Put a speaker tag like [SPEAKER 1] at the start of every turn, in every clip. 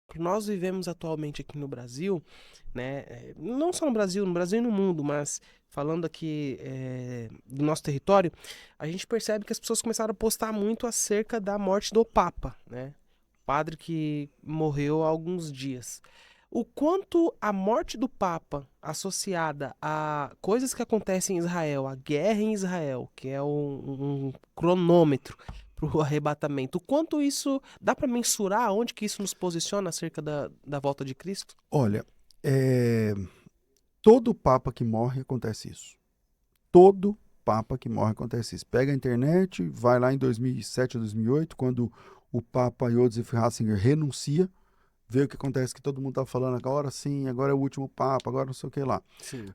[SPEAKER 1] que nós vivemos atualmente aqui no Brasil, né? Não só no Brasil e no mundo, mas falando aqui do nosso território, a gente percebe que as pessoas começaram a postar muito acerca da morte do Papa, né? Padre que morreu há alguns dias. O quanto a morte do Papa associada a coisas que acontecem em Israel, a guerra em Israel, que é um cronômetro para o arrebatamento, o quanto isso dá para mensurar onde que isso nos posiciona acerca da volta de Cristo?
[SPEAKER 2] Olha, é, todo Papa que morre acontece isso. Todo Papa que morre acontece isso. Pega a internet, vai lá em 2007 ou 2008, quando o Papa Josef Ratzinger renuncia, vê o que acontece, que todo mundo tá falando agora sim, agora é o último Papa, agora não sei o que lá.
[SPEAKER 1] Sim.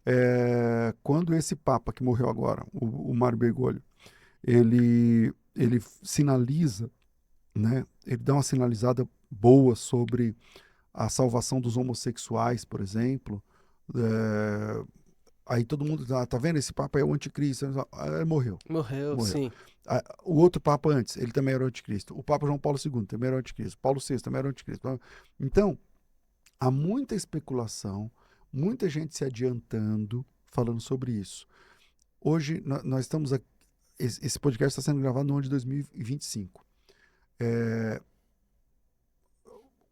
[SPEAKER 2] Quando esse Papa que morreu agora, o Mário Bergoglio, ele sinaliza, né? Ele dá uma sinalizada boa sobre a salvação dos homossexuais, por exemplo. É, aí todo mundo tá vendo? Esse Papa é o anticristo. Ele morreu.
[SPEAKER 1] Morreu,
[SPEAKER 2] Morreu.
[SPEAKER 1] sim.
[SPEAKER 2] O outro Papa antes, ele também era o anticristo. O Papa João Paulo II também era o anticristo. Paulo VI também era o anticristo. Então, há muita especulação, muita gente se adiantando falando sobre isso. Hoje, nós estamos aqui, esse podcast está sendo gravado no ano de 2025.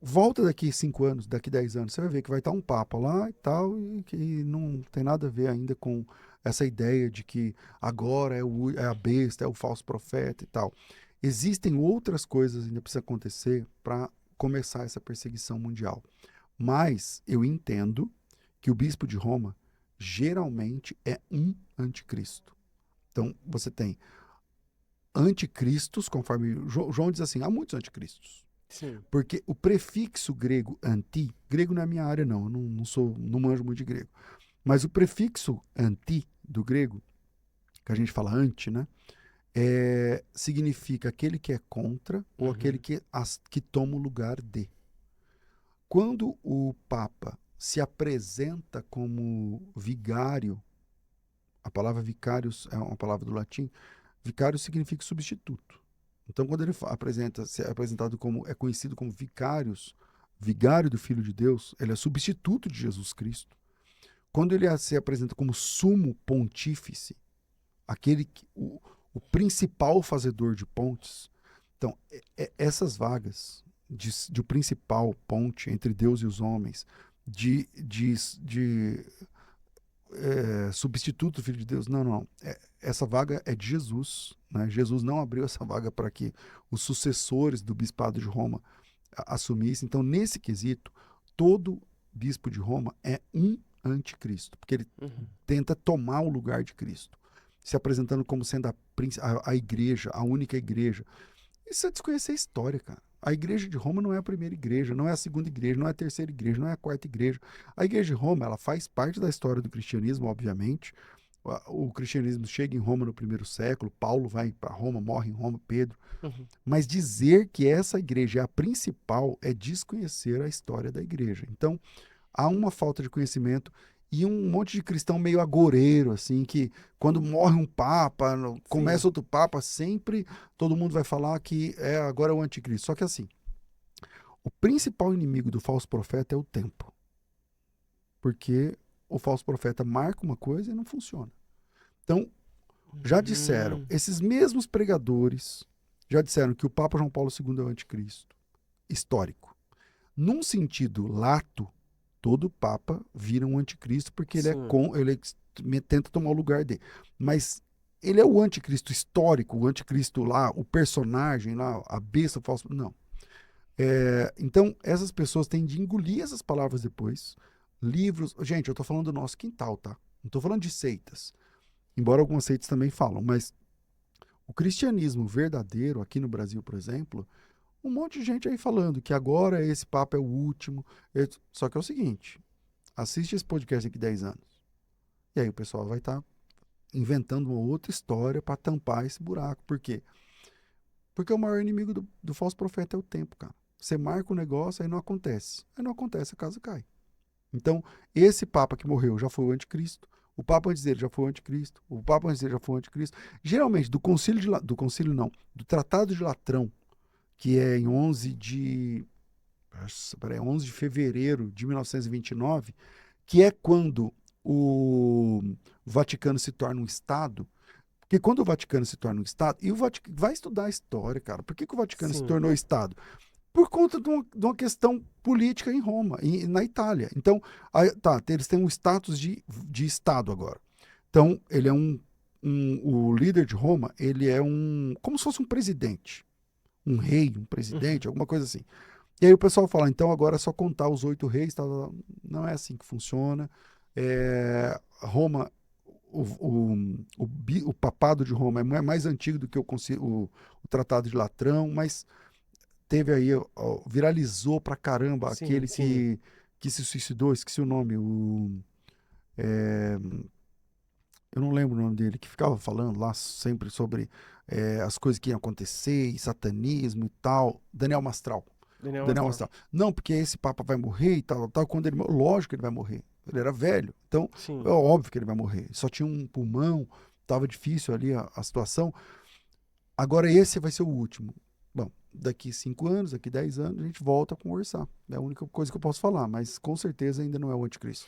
[SPEAKER 2] Volta daqui 5 anos, daqui 10 anos, você vai ver que vai estar um Papa lá e tal, e que não tem nada a ver ainda com essa ideia de que agora é a besta, é o falso profeta e tal. Existem outras coisas que ainda precisam acontecer para começar essa perseguição mundial. Mas eu entendo que o bispo de Roma geralmente é um anticristo. Então, você tem anticristos, conforme João diz assim, há muitos anticristos.
[SPEAKER 1] Sim.
[SPEAKER 2] Porque o prefixo grego anti, grego não é minha área não, eu não manjo muito de grego, mas o prefixo anti do grego, que a gente fala anti, né, significa aquele que é contra ou aquele
[SPEAKER 1] Uhum.
[SPEAKER 2] que toma o lugar de. Quando o Papa se apresenta como vigário, a palavra vicarius é uma palavra do latim, vicário significa substituto. Então, quando ele se é apresentado como, é conhecido como vicários, vigário do Filho de Deus, ele é substituto de Jesus Cristo. Quando ele se apresenta como sumo pontífice, aquele o principal fazedor de pontes, então, essas vagas de principal ponte entre Deus e os homens, de substituto do Filho de Deus. Não, não. Essa vaga é de Jesus. Né? Jesus não abriu essa vaga para que os sucessores do bispado de Roma assumissem. Então, nesse quesito, todo bispo de Roma é um anticristo, porque ele
[SPEAKER 1] Uhum.
[SPEAKER 2] tenta tomar o lugar de Cristo, se apresentando como sendo a igreja, a única igreja. Isso é desconhecer a história, cara. A igreja de Roma não é a primeira igreja, não é a segunda igreja, não é a terceira igreja, não é a quarta igreja. A igreja de Roma, ela faz parte da história do cristianismo, obviamente. O cristianismo chega em Roma no primeiro século, Paulo vai para Roma, morre em Roma, Pedro.
[SPEAKER 1] Uhum.
[SPEAKER 2] Mas dizer que essa igreja é a principal é desconhecer a história da igreja. Então, há uma falta de conhecimento e um monte de cristão meio agoreiro, assim, que quando morre um papa,
[SPEAKER 1] Sim.
[SPEAKER 2] começa outro papa, sempre todo mundo vai falar que agora é o anticristo. Só que assim, o principal inimigo do falso profeta é o tempo. Porque o falso profeta marca uma coisa e não funciona. Então, já disseram,
[SPEAKER 1] Hum.
[SPEAKER 2] esses mesmos pregadores já disseram que o Papa João Paulo II é o anticristo histórico. Num sentido lato, todo Papa vira um anticristo porque
[SPEAKER 1] Sim.
[SPEAKER 2] ele tenta tomar o lugar dele. Mas ele é o anticristo histórico, o anticristo lá, o personagem lá, a besta falsa. Não. Então, essas pessoas têm de engolir essas palavras depois. Livros. Gente, eu tô falando do nosso quintal, tá? Não tô falando de seitas. Embora algumas seitas também falam, mas o cristianismo verdadeiro, aqui no Brasil, por exemplo, um monte de gente aí falando que agora esse Papa é o último. Só que é o seguinte: assiste esse podcast daqui 10 anos. E aí o pessoal vai estar inventando uma outra história para tampar esse buraco. Por quê? Porque o maior inimigo do falso profeta é o tempo, cara. Você marca o negócio, aí não acontece. Aí não acontece, a casa cai. Então, esse Papa que morreu já foi o anticristo. O Papa antes dele já foi o anticristo. O Papa antes dele já foi o anticristo. Geralmente, do concílio não, do Tratado de Latrão, que é em 11 de Nossa, peraí, 11 de fevereiro de 1929, que é quando o Vaticano se torna um Estado. Porque quando o Vaticano se torna um Estado, e o Vaticano vai estudar a história, cara. Por que, que o Vaticano se
[SPEAKER 1] Sim.
[SPEAKER 2] tornou Estado? Por conta de uma questão política em Roma, na Itália. Então, tá, eles têm um status de Estado agora. Então, ele é o líder de Roma, ele é como se fosse um presidente, um rei, um
[SPEAKER 1] Uhum.
[SPEAKER 2] presidente, alguma coisa assim. E aí o pessoal fala, então agora é só contar os 8 reis, tal, tal, tal. Não é assim que funciona. Roma, o papado de Roma é mais antigo do que o Tratado de Latrão, mas teve aí, ó, viralizou pra caramba
[SPEAKER 1] Sim,
[SPEAKER 2] aquele
[SPEAKER 1] sim.
[SPEAKER 2] que se suicidou, esqueci o nome, é, eu não lembro o nome dele, que ficava falando lá sempre sobre as coisas que iam acontecer, e satanismo e tal, Daniel Mastral.
[SPEAKER 1] Daniel
[SPEAKER 2] Daniel
[SPEAKER 1] Mastral.
[SPEAKER 2] Mastral. Não, porque esse Papa vai morrer e tal, tal. Quando lógico que ele vai morrer. Ele era velho, então é
[SPEAKER 1] Sim.
[SPEAKER 2] óbvio que ele vai morrer. Só tinha um pulmão, tava difícil ali a situação. Agora esse vai ser o último. Bom, daqui 5 anos, daqui 10 anos, a gente volta a conversar. É a única coisa que eu posso falar, mas com certeza ainda não é o anticristo.